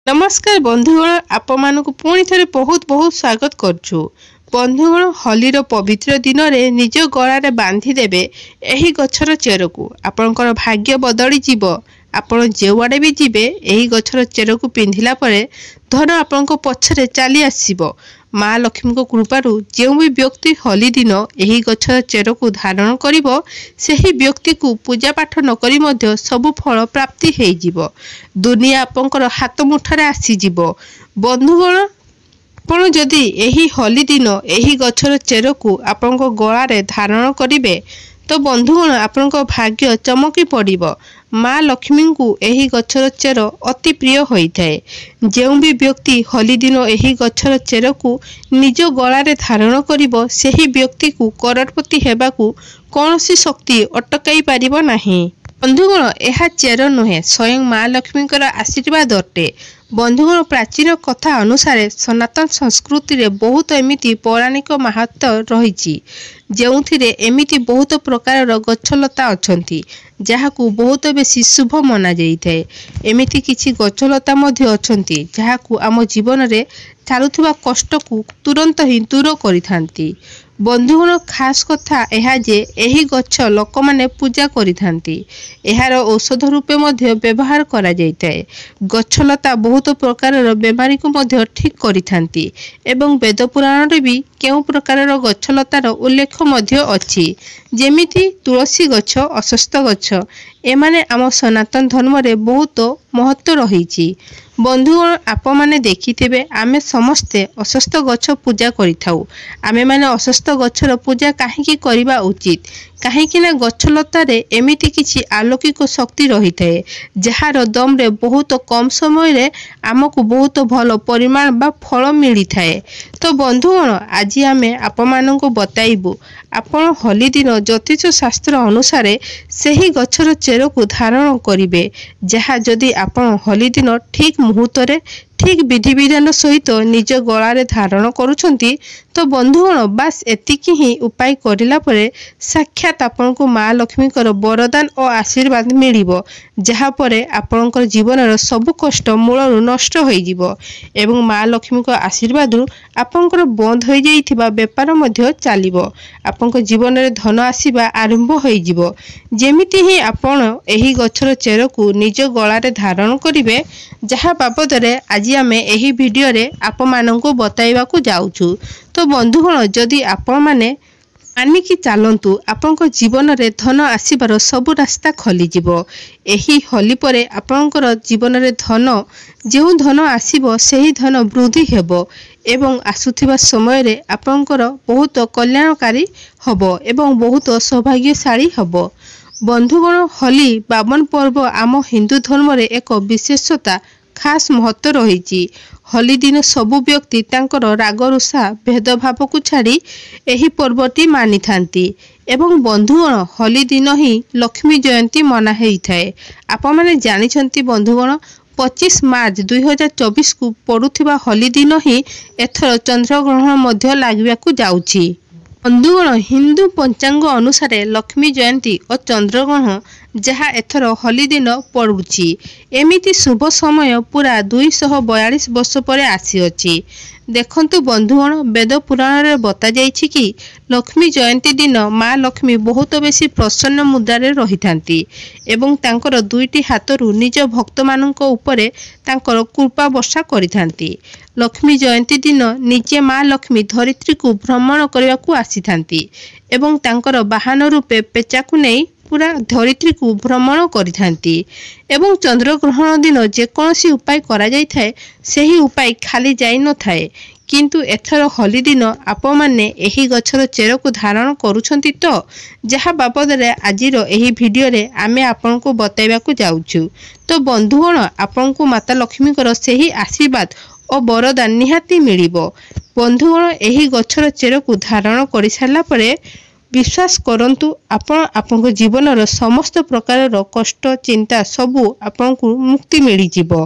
नमस्कार बंधुगण, आपण मानक पुणी थे बहुत बहुत स्वागत करछु। बंधुगण, होलीर पवित्र दिन रे निज गळारे बांधी देबे एही गछर चेरकू आपणकर भाग्य बदली जीव। आपण जेवाड़े भी जीवे एही गछर चेरकू पिंधिला परे धन आपणको पछरे चली आसीबो। माँ लक्ष्मी को कृपारू जो भी व्यक्ति होली दिन एही गछर चेरकू धारण करिवो सेही व्यक्ति को पूजा पाठ न करी मध्य सब फल प्राप्ति हेई जीवो। दुनिया आपणकर हाथ मुठारे आसी जीवो। बंधुगण, आपण जदि एही होली दिन एही गछर चेरकू आपणको गळारे धारण करिवे तो बंधुगण आपणको भाग्य चमकी पड़िबो। माँ लक्ष्मी को एही गछर चेर अति प्रिय होइथाए। जो भी व्यक्ति होली दिन एही गछर चेर को निज गळारे धारण करिवो सेही व्यक्ति को करोड़पति हेबाकू कौनसी शक्ति अटकाई पारिबो नाही। बंधुगण, यह चेर नुहे स्वयं माँ लक्ष्मी आशीर्वाद अटे। बंधुगण, प्राचीन कथा अनुसार सनातन संस्कृति रे बहुत एमिति पौराणिक महत्व रही जो एमिति बहुत प्रकार गछलता अछंती जहाकू बहुत बेसी शुभ मना जाइथाए। एमिति किछि गछलता मध्य अछंती जहाकू आम जीवन रे चालुथिबा कष्ट को तुरंत ही दूर करिथांती। बंधुगण, खास कथा यह जे एही गछ लोक माने पूजा करिथांती। एहार औषध रूपे मध्य व्यवहार करा जाइथाए। गछलता बहुत प्रकार बेमारी को मध्य ठीक करिथांती एवं वेद पुराण रे भी केउ प्रकार गछलतार उल्लेख मध्य अछि जेमिति तुलसी गछ, अश्वत्थ गछ एमाने आम सनातन धर्म रे बहुत महत्व रही। बंधुगण, आपण माने देखिथिबे आमे समस्ते अश्वत्थ गछ पूजा करिथाउ। आमे माने अश्वत्थ गछर पूजा काहेकि करिबा उचित काहेकि ना गछलतारे एमिति किछि आलौकिक शक्ति रही थाए जहार दम रे बहुत कम समय रे आमको बहुत भल परिमाण बा फल मिली थाए। तो बंधुगण, आज आमे आपण माननको बताइबु आपण होली दिन ज्योतिष शास्त्र अनुसार सेही गछर चेर को धारण करिवे जहा जदि आपण होली दिन ठीक मुहूर्त रे ठीक विधि विधान सहित निज गळारे धारण करूछंती तो बंधुगण बास एतिकी ही उपाय करिला परे साक्षात आपनको माँ लक्ष्मी वरदान और आशीर्वाद मिलिबो जहा परे आपनकर जीवन सब कष्ट मूलरू नष्ट होई जिवो एवं माँ लक्ष्मी आशीर्वाद आपनकर बंद हो जाइथिबा व्यापार मध्य चलिबो। आपनकर जीवन रे धन आसीबा आरंभ होई जिवो। जेमिति ही आपण एही गछर चेर को निज गळारे धारण करिवे जहा बाबद रे आज आमे एही वीडियो रे आप माननको बताइबाकू जाउछु। तो बंधुगण, जदि आपण माने मानिकी चलतु आपनकर जीवन रे धन आसीबार सब रास्ता खोली जिवो। एही होली परे आपनकर जीवन रे धन जो धन आसीबो सेही धन वृद्धि हेबो एवं आसुथिबा समय रे आपनकर बहुत कल्याणकारी हबो एवं बहुत सौभाग्यशाली हबो। बंधुगण, होली पावन पर्व आम हिंदू धर्म रे एक विशेषता खास महत्व रही। होली दिन सबु व्यक्ति तांकर राग रुषा भेदभाव को छाड़ी एही पर्वटी मानी थांती एवं बंधुगण, होली दिन ही लक्ष्मी जयंती मना हेई थाए। आपण माने जानिछंती बंधुगण, 25 मार्च 2024 को पड़ुथिबा होली दिन ही एथर चंद्रग्रहण मध्य लागिबाकू जाउछि। बंधुगण, हिंदू पंचांग अनुसार लक्ष्मी जयंती और चंद्रग्रहण जहाँ एथर होली दिन पड़ुछि एमिति शुभ समय पूरा 242 वर्ष पर आसीअछि। देखंतु बंधुगण, वेद पुराण रे बता जाइछि कि लक्ष्मी जयंती दिन माँ लक्ष्मी बहुत बेसी प्रसन्न मुद्रारे रही थांती एवं तांकर दुईटी हाथरू निज भक्त मानक उपरे तांकर कृपा वर्षा करिथांती। लक्ष्मी जयंती दिन निजे माँ लक्ष्मी धरित्री को भ्रमण करने आसी थांती एवं तांकर वाहन रूपे पेचाकू नहीं पूरा धरित्री को भ्रमण करिथांती एवं चंद्रग्रहण दिन जेकोसी उपाय करा जाय थाए सेही उपाय खाली जाई न थाए। किंतु एथर होली दिन आपण माने एही गछर चेर को धारण करूछंती तो जहा बाबद रे आजिर एही वीडियो रे आमे आपनको बताइबाकू जाउछु। तो बंधुगण, आपनको माता लक्ष्मी सेही आशीर्वाद और वरदान निहाती मिलिबो। बंधुगण, एही गछर चेर को धारण करि सारला परे विश्वास करंतु आपन जीवन समस्त प्रकार कष्ट चिंता सबू आपको मुक्ति मिल जिवो।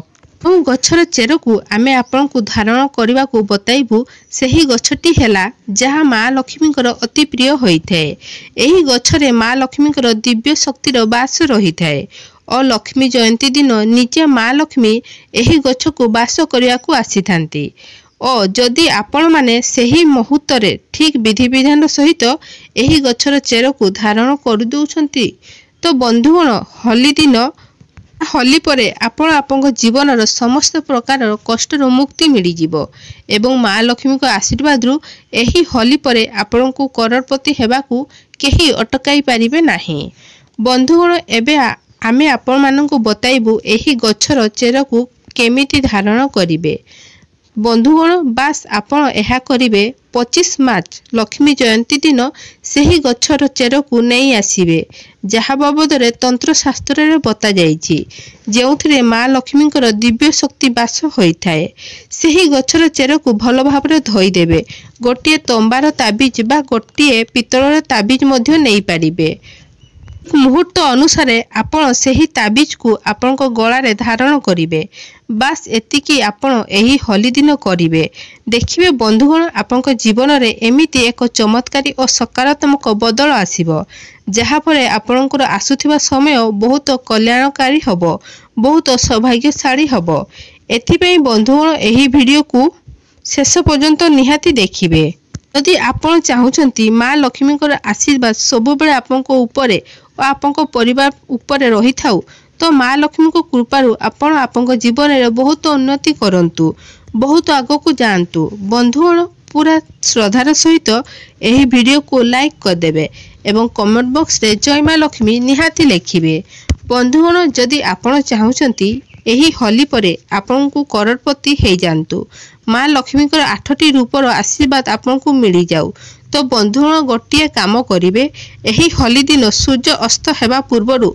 गछर चेर को आमे आपन को धारण करने को बताइबू सेही गछटी हेला जहाँ माँ लक्ष्मी अति प्रिय होई थाए। एही गछरे माँ लक्ष्मी दिव्य शक्तिर बास रही थाए। और लक्ष्मी जयंती दिन निजे माँ लक्ष्मी एही गछ को बास करने आसीथांती। और जदि आपण माने सही मुहूर्त ठीक विधि विधान सहित एही गछर चेर को धारण कर दउछंती तो बंधुगण होली दिन होली परे आपण आपन जीवन समस्त प्रकार कष्ट मुक्ति मिली जिवो एवं माँ लक्ष्मी को आशीर्वाद रु एही होली परे आपण को करोड़पति हेबाकू केही अटकाई पारिबे नाही। बंधुगण एबे आमे आपण माननकु बताइबु एही गछर चेर को केमिति धारण करिवे। बंधुगण बास आपण एहा करिवे 25 मार्च लक्ष्मी जयंती दिन सही गछर चेर को नहीं आसीबे जहा बाबद तंत्र शास्त्र रे बता जाइछि जेउथिरे माँ लक्ष्मी दिव्य शक्ति बास होइथाए। सही गछर चेर को भल भाबरे धोई देबे। गोटिए तंबार ताबिज बा गोटिए पितळर ताबिज मध्य नहीं पारिबे। मुहूर्त अनुसार आपण सही ताबिज को आपण गलारे धारण करिवे। बास एतिकी आपण एही होली दिन करिवे। देखिबे बंधुगण आपण जीवन रे एमिति एक चमत्कारी और सकारात्मक बदल आसीबो जहा परे आपणकर आसुथिबा समय बहुत कल्याणकारी हबो, बहुत सौभाग्यशाली हबो। एथिपई बंधुगण एही वीडियो को शेष पर्यंत निहाती देखिबे। यदि आपण चाहुचंती माँ लक्ष्मी आशीर्वाद सब बेले आपन ऊपर और आपन परिवार ऊपर रही थाउ तो माँ लक्ष्मी को कृपारु आपण आपन जीवन में बहुत उन्नति करंतु, बहुत आगो को जानतु। बंधुगण पूरा श्रद्धार सहित एही वीडियो को लाइक कर देबे एवं कमेंट बॉक्स रे जय माँ लक्ष्मी निहाती लिखिबे। बंधुगण जदि आपण चाहुचंती एही होली परे आपन को करोड़पति हे जानतु, माँ लक्ष्मी 8टी रूपर आशीर्वाद आपन को मिली जाऊ तो बंधुगण गोटिए काम करिवे। एही होली दिन सूर्य अस्त हेबा पूर्वरु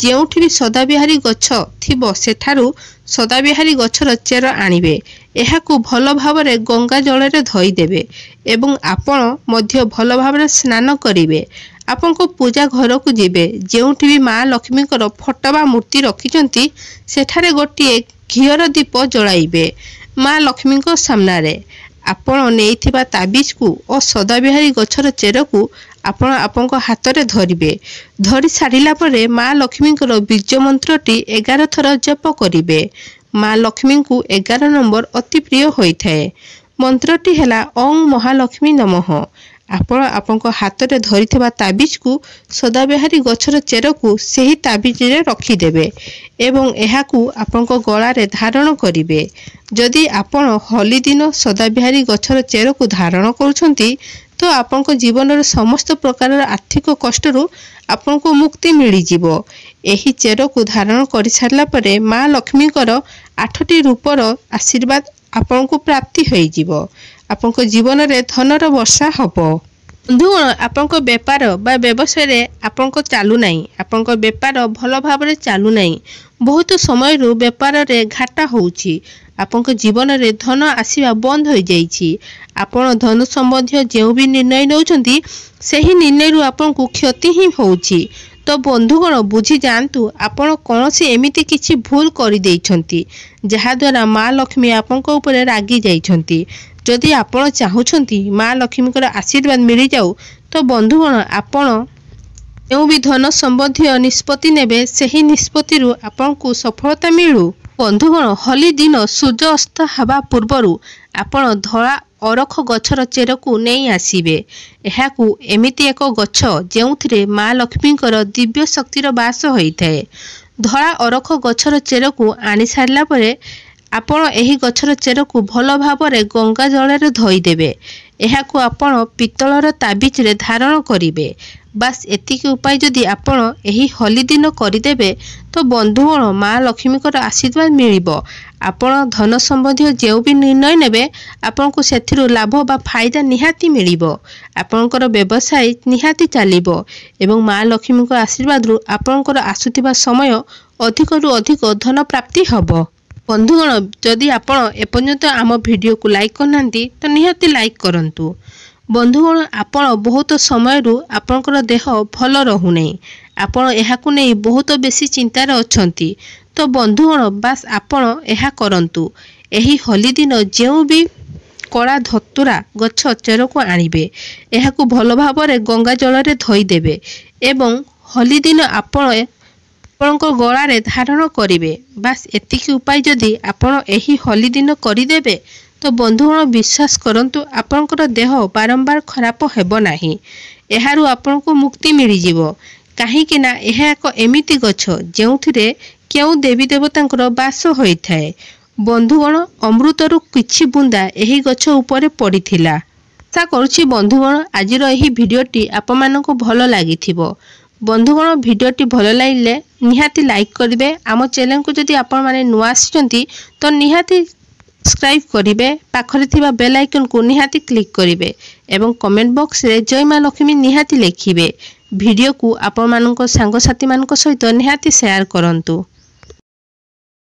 जेउठी भी सदाबिहारी गछ थिबो सेठारु सदाबिहारी गछर चेर आनिबे। एहाकू भल भावरे गंगा जल रे धोई देबे एवं आपण मध्य भल भावरे स्नान करिवे। आपन को पूजा घर को जिबे जेउठी भी माँ लक्ष्मी फोटो बा मूर्ति रखिचंती सेठारे गोटिए घियर दीप जलाइबे। माँ लक्ष्मी सामना रे आपण नेइथिबा ताबिज को और सदाबिहारी गछर चेर को आपण आपन हाथ रे धरिबे। धरि सारिला परे माँ लक्ष्मी बीज मंत्रटी 11 थर जप करिवे। माँ लक्ष्मी को 11 नंबर अति प्रिय होइथाए। मंत्रटी हैला ओं महालक्ष्मी नमः। आपण आपन हाथ रे धरिथिबा ताबिज को सदाबिहारी गछर चेर को सही ताबिज रे रखी देबे एवं एहाकू आपन गला रे धारण करिवे। जदि आपण होली दिन सदाबिहारी गछर चेर को धारण करूछंती तो आपन जीवन रे समस्त प्रकार आर्थिक कष्टरू आपन को मुक्ति मिली जिवो। एही चेर को धारण कर सारला परे माँ लक्ष्मी 8टी रूपर आशीर्वाद आपन को प्राप्ति होई जिवो। आपन जीवन रे धनर वर्षा हबो। बंधुगण आपन व्यापार बा व्यवसाय रे आपन चालू नाही, आपन व्यापार भल भाव रे चालू नाही, बहुत समय रु व्यापार रे घाटा होउची, आपन जीवन रे धन आसीबा बंद हो जाइछि। आपन धन संबंधी जो भी निर्णय नौचंती सही निर्णय रु आपन को क्षति ही होउची। तो बंधुगण बुझी जानतु आपण कौनसी एमिति किछि भूल करि देइछंती जहा द्वारा माँ लक्ष्मी आपन को ऊपर रागी जाइछंती। जदि आपण चाहुछंती माँ लक्ष्मी आशीर्वाद मिली जाऊ तो बंधुगण आपण जो भी धन संबंधी निष्पत्ति नेबे सही निष्पत्ति रु आपन को सफलता मिलू। बंधुगण होली दिन सूर्य अस्त हवा पूर्वरु आपण धला अरख गछर चेर को नहीं आसीबे। एहाकू एमिति एक गछ जेउथिरे माँ लक्ष्मी दिव्य शक्तिर बास होइथाए। धला अरख गछर चेर को आनी सारला परे आपण एही गछर चेर को भल भावरे गंगा जल रे धोई देबे। एहाकू आपण पितळर ताबिज रे धारण करिवे। बास एतिकी उपाय जदि आपण एही होली दिन करिदेबे तो बंधुगण माँ लक्ष्मी आशीर्वाद मिलिबो। आपण धन संबंधी जो भी निर्णय नेबे आपण को सेथिरु लाभ बा फायदा निहाती मिलिबो। आपणकर व्यवसाय निहाती चलिबो एवं माँ लक्ष्मी आशीर्वाद रु आपणकर आसुथिबा समय अधिक रु अधिक धन प्राप्ति हबो। बंधुगण जदि आपण एपर्यंत आम वीडियो को लाइक करनांती तो निहाती लाइक करंतु। बंधुगण आपण बहुत समय रु आपणकर देह भल रहुनै, आपण एहाकु नै बहुत बेसी चिंतार अछंती। तो बंधुगण बास आपण एहा करंतु। एही होली दिन जेउ भी कड़ा धतुरा गछ चेर को आनिबे, एहाकु भल भावरे गंगा जल रे धोई देबे एवं होली दिन आपण ଆପଣଙ୍କ ଗଳାରେ ଧାରଣ କରିବେ। ବାସ୍ ଏତିକି ଉପାୟ ଯଦି ଆପଣ ଏହି ହୋଲି ଦିନ କରିଦେବେ ତ ବନ୍ଧୁଗଣ ବିଶ୍ୱାସ କରନ୍ତୁ ଆପଣଙ୍କର ଦେହ ବାରମ୍ବାର ଖରାପ ହେବ ନାହିଁ। ଏହାରୁ ଆପଣଙ୍କୁ ମୁକ୍ତି ମିଳିଯିବ। କାହିଁକି ନା ଏହା ଏକ ଏମିତି ଗଛ ଯେଉଁଥିରେ କେଉଁ ଦେବୀ ଦେବତାଙ୍କର ବାସ ହୋଇଥାଏ। ବନ୍ଧୁଗଣ ଅମୃତରୁ କିଛି ବୁନ୍ଦା ଏହି ଗଛ ଉପରେ ପଡ଼ିଥିଲା। ଆଶା କରୁଛି ବନ୍ଧୁଗଣ ଆଜିର ଏହି ଭିଡ଼ିଓଟି ଆପଣମାନଙ୍କୁ ଭଲ ଲାଗିଥିବ। ବନ୍ଧୁଗଣ ଭିଡ଼ିଓଟି ଭଲ ଲାଗିଲେ ନିହାତି ଲାଇକ୍ କରିବେ। ଆମ ଚ୍ୟାନେଲକୁ ଯଦି ଆପଣମାନେ ନୂଆ ଆସିଛନ୍ତି ତ ନିହାତି ସବସ୍କ୍ରାଇବ୍ କରିବେ। ପାଖରେ ଥିବା ବେଲ୍ ଆଇକନକୁ ନିହାତି କ୍ଲିକ୍ କରିବେ ଏବଂ କମେଣ୍ଟ ବକ୍ସରେ ଜୟ ମା ଲକ୍ଷ୍ମୀ ନିହାତି ଲେଖିବେ। ଭିଡ଼ିଓକୁ ଆପଣମାନଙ୍କ ସାଙ୍ଗସାଥିମାନଙ୍କ ସହିତ ନିହାତି ସେୟାର କରନ୍ତୁ।